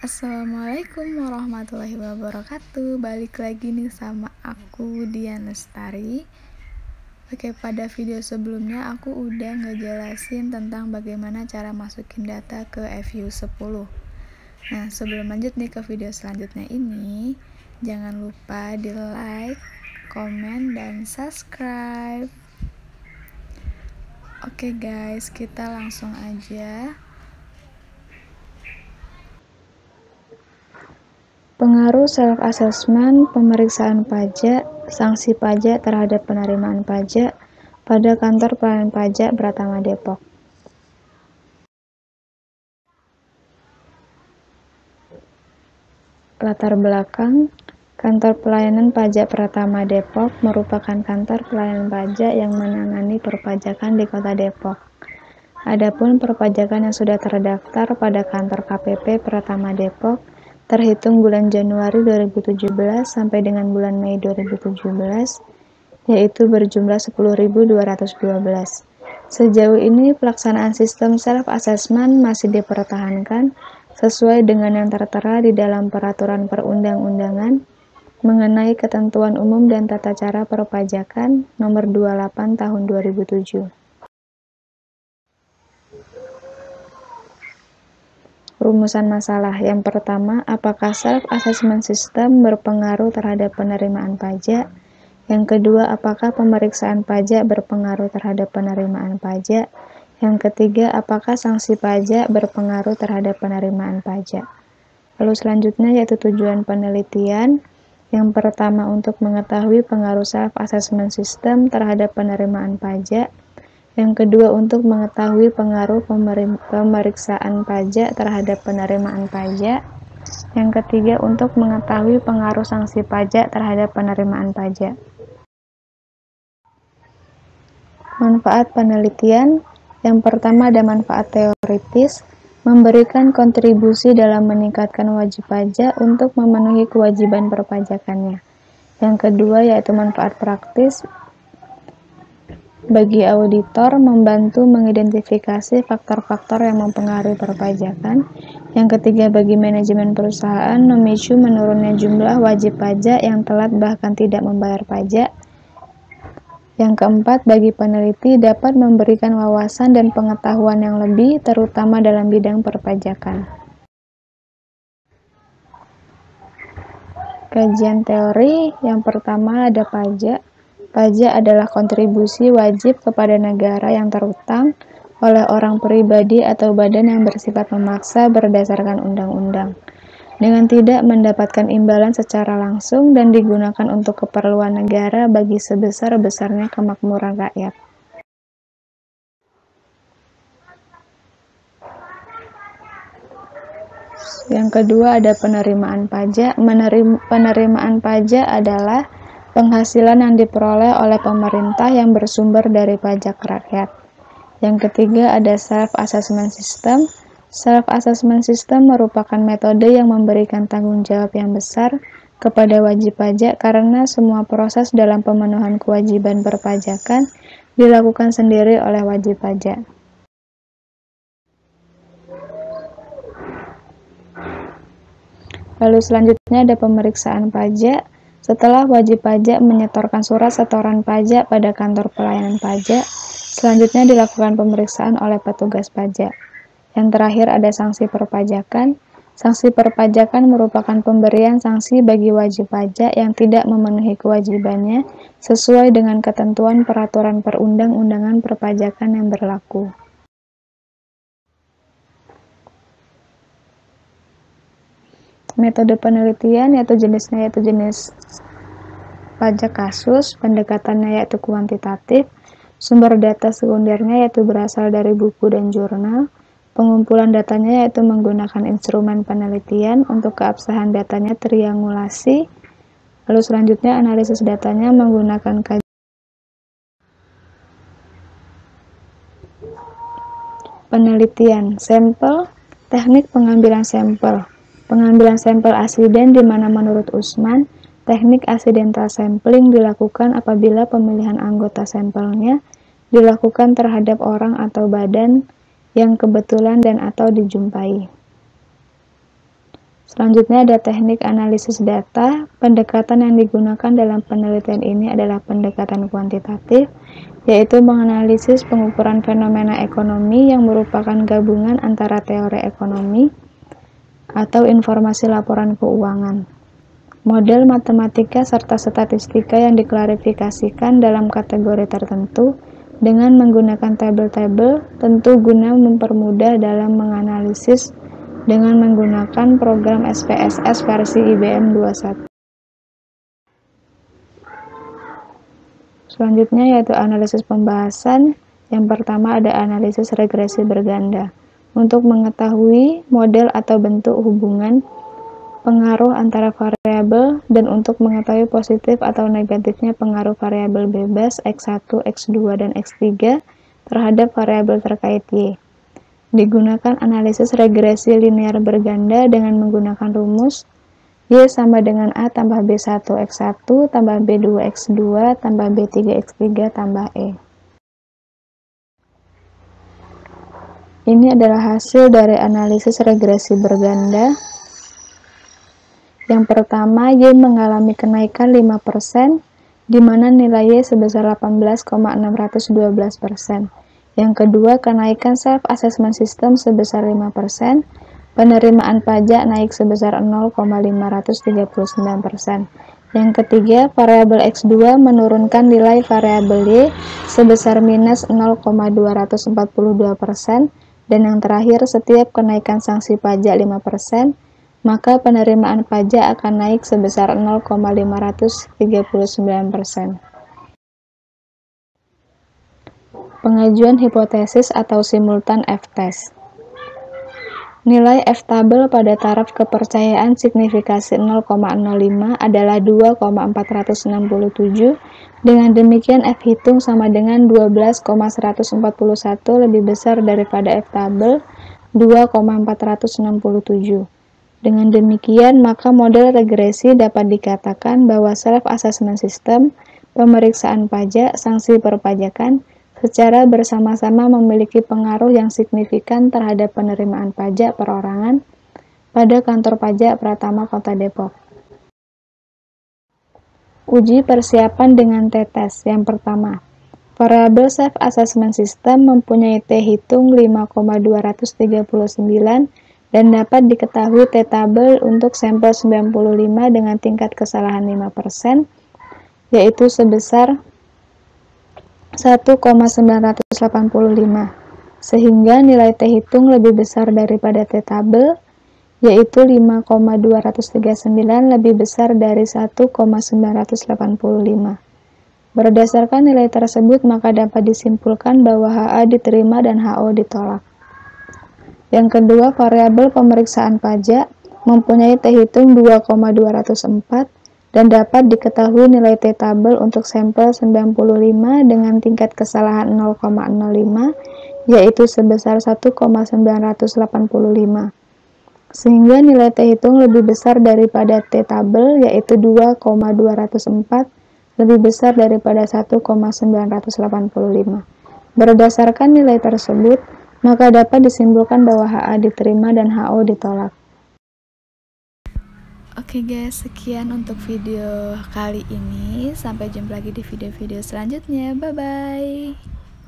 Assalamualaikum warahmatullahi wabarakatuh. Balik lagi nih sama aku Dian Lestari. Oke, pada video sebelumnya aku udah ngejelasin tentang bagaimana cara masukin data ke FU10. Nah, sebelum lanjut nih ke video selanjutnya ini, jangan lupa di like, komen, dan subscribe. Oke guys, kita langsung aja. Pengaruh self-assessment, pemeriksaan pajak, sanksi pajak terhadap penerimaan pajak pada kantor pelayanan pajak Pratama Depok. Latar belakang, kantor pelayanan pajak Pratama Depok merupakan kantor pelayanan pajak yang menangani perpajakan di Kota Depok. Adapun perpajakan yang sudah terdaftar pada kantor KPP Pratama Depok terhitung bulan Januari 2017 sampai dengan bulan Mei 2017, yaitu berjumlah 10.212. Sejauh ini pelaksanaan sistem self-assessment masih dipertahankan sesuai dengan yang tertera di dalam Peraturan Perundang-undangan mengenai Ketentuan Umum dan Tata Cara Perpajakan Nomor 28 Tahun 2007. Rumusan masalah yang pertama, apakah self-assessment system berpengaruh terhadap penerimaan pajak? Yang kedua, apakah pemeriksaan pajak berpengaruh terhadap penerimaan pajak? Yang ketiga, apakah sanksi pajak berpengaruh terhadap penerimaan pajak? Lalu selanjutnya yaitu tujuan penelitian. Yang pertama, untuk mengetahui pengaruh self-assessment system terhadap penerimaan pajak. Yang kedua, untuk mengetahui pengaruh pemeriksaan pajak terhadap penerimaan pajak. Yang ketiga, untuk mengetahui pengaruh sanksi pajak terhadap penerimaan pajak. Manfaat penelitian. Yang pertama ada manfaat teoritis, memberikan kontribusi dalam meningkatkan wajib pajak untuk memenuhi kewajiban perpajakannya. Yang kedua yaitu manfaat praktis, bagi auditor, membantu mengidentifikasi faktor-faktor yang mempengaruhi perpajakan. Yang ketiga, bagi manajemen perusahaan, memicu menurunnya jumlah wajib pajak yang telat bahkan tidak membayar pajak. Yang keempat, bagi peneliti dapat memberikan wawasan dan pengetahuan yang lebih, terutama dalam bidang perpajakan. Kajian teori, yang pertama ada pajak. Pajak adalah kontribusi wajib kepada negara yang terutang oleh orang pribadi atau badan yang bersifat memaksa berdasarkan undang-undang, dengan tidak mendapatkan imbalan secara langsung dan digunakan untuk keperluan negara bagi sebesar-besarnya kemakmuran rakyat. Yang kedua ada penerimaan pajak. Penerimaan pajak adalah penghasilan yang diperoleh oleh pemerintah yang bersumber dari pajak rakyat. Yang ketiga ada self-assessment system. Self-assessment system merupakan metode yang memberikan tanggung jawab yang besar kepada wajib pajak karena semua proses dalam pemenuhan kewajiban perpajakan dilakukan sendiri oleh wajib pajak. Lalu selanjutnya ada pemeriksaan pajak. Setelah wajib pajak menyetorkan surat setoran pajak pada kantor pelayanan pajak, selanjutnya dilakukan pemeriksaan oleh petugas pajak. Yang terakhir ada sanksi perpajakan. Sanksi perpajakan merupakan pemberian sanksi bagi wajib pajak yang tidak memenuhi kewajibannya sesuai dengan ketentuan peraturan perundang-undangan perpajakan yang berlaku. Metode penelitian yaitu jenis pajak kasus, pendekatannya yaitu kuantitatif, sumber data sekundernya yaitu berasal dari buku dan jurnal, pengumpulan datanya yaitu menggunakan instrumen penelitian, untuk keabsahan datanya triangulasi, lalu selanjutnya analisis datanya menggunakan kajian. Penelitian, sampel, teknik pengambilan sampel. Pengambilan sampel asiden di mana menurut Usman, teknik accidental sampling dilakukan apabila pemilihan anggota sampelnya dilakukan terhadap orang atau badan yang kebetulan dan atau dijumpai. Selanjutnya ada teknik analisis data. Pendekatan yang digunakan dalam penelitian ini adalah pendekatan kuantitatif, yaitu menganalisis pengukuran fenomena ekonomi yang merupakan gabungan antara teori ekonomi atau informasi laporan keuangan, model matematika serta statistika yang diklarifikasikan dalam kategori tertentu dengan menggunakan tabel-tabel, tentu guna mempermudah dalam menganalisis dengan menggunakan program SPSS versi IBM 21. Selanjutnya yaitu analisis pembahasan. Yang pertama ada analisis regresi berganda. Untuk mengetahui model atau bentuk hubungan pengaruh antara variabel dan untuk mengetahui positif atau negatifnya pengaruh variabel bebas X1, X2, dan X3 terhadap variabel terkait Y. Digunakan analisis regresi linear berganda dengan menggunakan rumus Y sama dengan A tambah B1 X1 tambah B2 X2 tambah B3 X3 tambah E. Ini adalah hasil dari analisis regresi berganda. Yang pertama, Y mengalami kenaikan 5%, di mana nilai Y sebesar 18,612%. Yang kedua, kenaikan self-assessment system sebesar 5%, penerimaan pajak naik sebesar 0,539%. Yang ketiga, variabel X2 menurunkan nilai variabel Y sebesar minus 0,242%, dan yang terakhir, setiap kenaikan sanksi pajak 5%, maka penerimaan pajak akan naik sebesar 0,539%. Pengajuan hipotesis atau simultan F-test. Nilai F-tabel pada taraf kepercayaan signifikasi 0,05 adalah 2,467. Dengan demikian F-hitung sama dengan 12,141 lebih besar daripada F-tabel 2,467. Dengan demikian, maka model regresi dapat dikatakan bahwa self-assessment system, pemeriksaan pajak, sanksi perpajakan, secara bersama-sama memiliki pengaruh yang signifikan terhadap penerimaan pajak perorangan pada kantor pajak Pratama Kota Depok. Uji persiapan dengan T-test. Yang pertama, variabel self-assessment system mempunyai T-hitung 5,239 dan dapat diketahui T-tabel untuk sampel 95 dengan tingkat kesalahan 5%, yaitu sebesar 1,985, sehingga nilai T-hitung lebih besar daripada T-tabel, yaitu 5,239 lebih besar dari 1,985. Berdasarkan nilai tersebut, maka dapat disimpulkan bahwa HA diterima dan HO ditolak. Yang kedua, variabel pemeriksaan pajak mempunyai T-hitung 2,204 dan dapat diketahui nilai T-tabel untuk sampel 95 dengan tingkat kesalahan 0,05, yaitu sebesar 1,985. Sehingga nilai T-hitung lebih besar daripada T-tabel, yaitu 2,204, lebih besar daripada 1,985. Berdasarkan nilai tersebut, maka dapat disimpulkan bahwa HA diterima dan HO ditolak. Oke guys, sekian untuk video kali ini. Sampai jumpa lagi di video-video selanjutnya. Bye-bye.